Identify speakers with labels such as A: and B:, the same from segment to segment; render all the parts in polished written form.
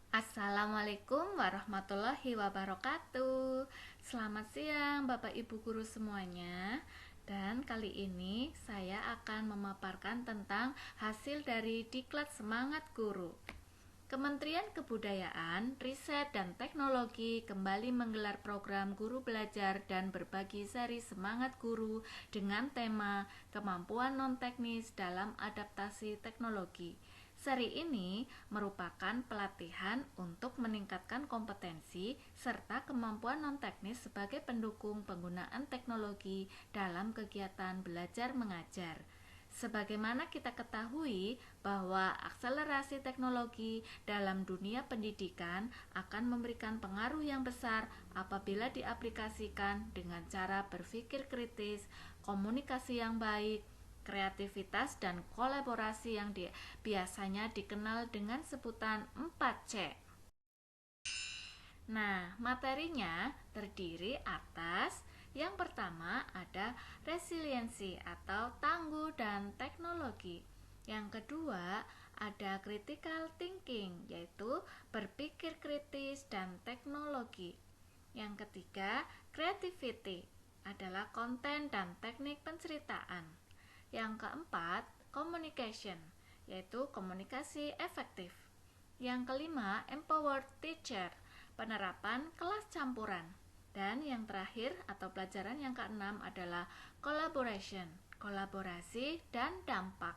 A: Assalamualaikum warahmatullahi wabarakatuh. Selamat siang Bapak Ibu guru semuanya. Dan kali ini saya akan memaparkan tentang hasil dari Diklat Semangat Guru. Kementerian Kebudayaan, Riset, dan Teknologi kembali menggelar program Guru Belajar dan Berbagi seri Semangat Guru dengan tema Kemampuan Non-Teknis dalam Adaptasi Teknologi. Seri ini merupakan pelatihan untuk meningkatkan kompetensi serta kemampuan non-teknis sebagai pendukung penggunaan teknologi dalam kegiatan belajar mengajar. Sebagaimana kita ketahui bahwa akselerasi teknologi dalam dunia pendidikan akan memberikan pengaruh yang besar apabila diaplikasikan dengan cara berpikir kritis, komunikasi yang baik, kreativitas dan kolaborasi yang biasanya dikenal dengan sebutan 4C. Nah, materinya terdiri atas yang pertama ada resiliensi atau tangguh dan teknologi. Yang kedua ada critical thinking, yaitu berpikir kritis dan teknologi. Yang ketiga, creativity adalah konten dan teknik penceritaan. Yang keempat, communication, yaitu komunikasi efektif. Yang kelima, empowered teacher, penerapan kelas campuran. Dan yang terakhir atau pelajaran yang keenam adalah collaboration, kolaborasi dan dampak.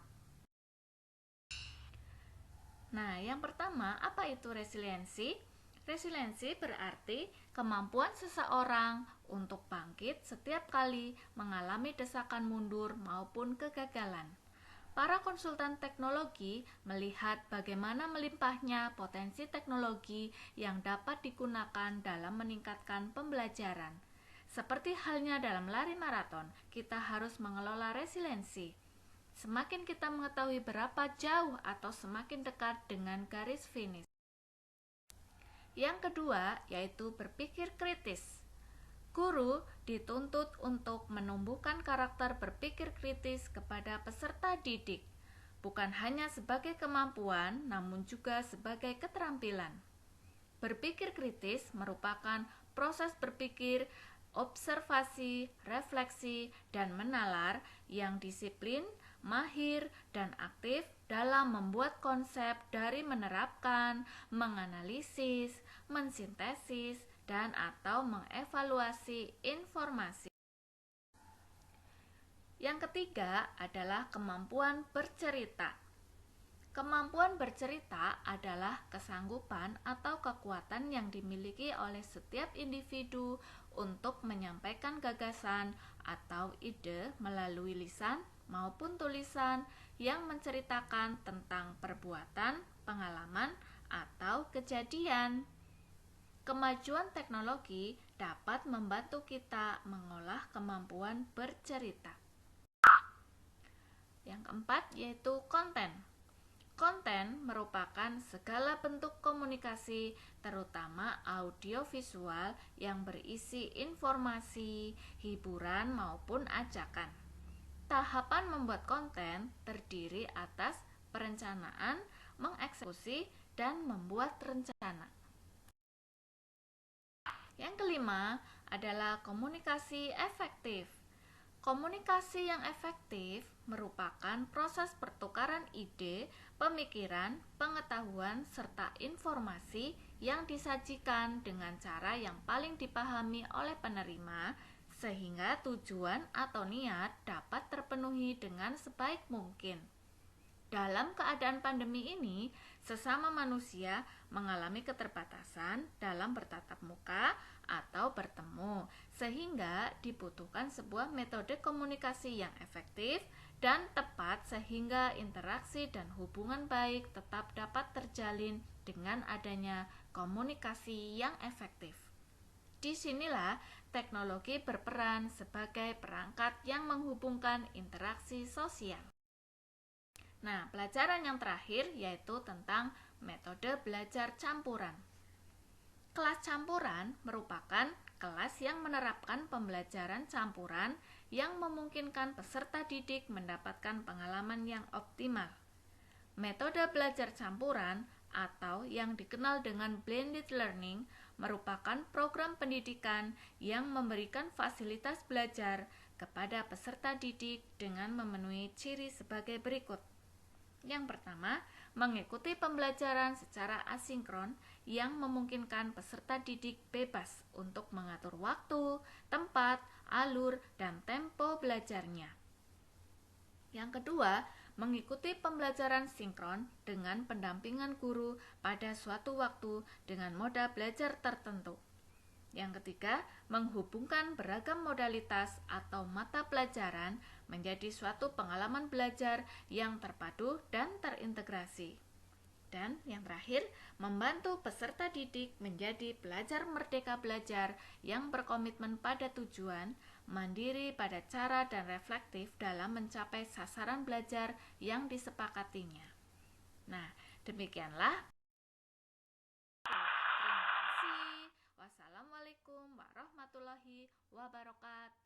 A: Nah, yang pertama, apa itu resiliensi? Resiliensi berarti kemampuan seseorang untuk bangkit setiap kali mengalami desakan mundur maupun kegagalan. Para konsultan teknologi melihat bagaimana melimpahnya potensi teknologi yang dapat digunakan dalam meningkatkan pembelajaran. Seperti halnya dalam lari maraton, kita harus mengelola resiliensi. Semakin kita mengetahui berapa jauh atau semakin dekat dengan garis finish. Yang kedua, yaitu berpikir kritis. Guru dituntut untuk menumbuhkan karakter berpikir kritis kepada peserta didik, bukan hanya sebagai kemampuan, namun juga sebagai keterampilan. Berpikir kritis merupakan proses berpikir, observasi, refleksi, dan menalar yang disiplin, mahir, dan aktif dalam membuat konsep dari menerapkan, menganalisis, mensintesis, dan atau mengevaluasi informasi. Yang ketiga adalah kemampuan bercerita. Kemampuan bercerita adalah kesanggupan atau kekuatan yang dimiliki oleh setiap individu untuk menyampaikan gagasan atau ide melalui lisan maupun tulisan yang menceritakan tentang perbuatan, pengalaman, atau kejadian. Kemajuan teknologi dapat membantu kita mengolah kemampuan bercerita. Yang keempat yaitu konten. Konten merupakan segala bentuk komunikasi, terutama audiovisual yang berisi informasi, hiburan maupun ajakan. Tahapan membuat konten terdiri atas perencanaan, mengeksekusi, dan membuat rencana. Yang kelima adalah komunikasi efektif. Komunikasi yang efektif merupakan proses pertukaran ide, pemikiran, pengetahuan, serta informasi yang disajikan dengan cara yang paling dipahami oleh penerima, sehingga tujuan atau niat dapat terpenuhi dengan sebaik mungkin. Dalam keadaan pandemi ini, sesama manusia mengalami keterbatasan dalam bertatap muka atau bertemu, sehingga dibutuhkan sebuah metode komunikasi yang efektif dan tepat sehingga interaksi dan hubungan baik tetap dapat terjalin dengan adanya komunikasi yang efektif. Disinilah teknologi berperan sebagai perangkat yang menghubungkan interaksi sosial. Nah, pelajaran yang terakhir yaitu tentang metode belajar campuran. Kelas campuran merupakan kelas yang menerapkan pembelajaran campuran yang memungkinkan peserta didik mendapatkan pengalaman yang optimal. Metode belajar campuran atau yang dikenal dengan blended learning merupakan program pendidikan yang memberikan fasilitas belajar kepada peserta didik dengan memenuhi ciri sebagai berikut. Yang pertama, mengikuti pembelajaran secara asinkron yang memungkinkan peserta didik bebas untuk mengatur waktu, tempat, alur, dan tempo belajarnya. Yang kedua, mengikuti pembelajaran sinkron dengan pendampingan guru pada suatu waktu dengan moda belajar tertentu. Yang ketiga, menghubungkan beragam modalitas atau mata pelajaran menjadi suatu pengalaman belajar yang terpadu dan terintegrasi. Dan yang terakhir, membantu peserta didik menjadi pelajar merdeka belajar yang berkomitmen pada tujuan, mandiri pada cara dan reflektif dalam mencapai sasaran belajar yang disepakatinya. Nah, demikianlah. Terima kasih. Wassalamualaikum warahmatullahi wabarakatuh.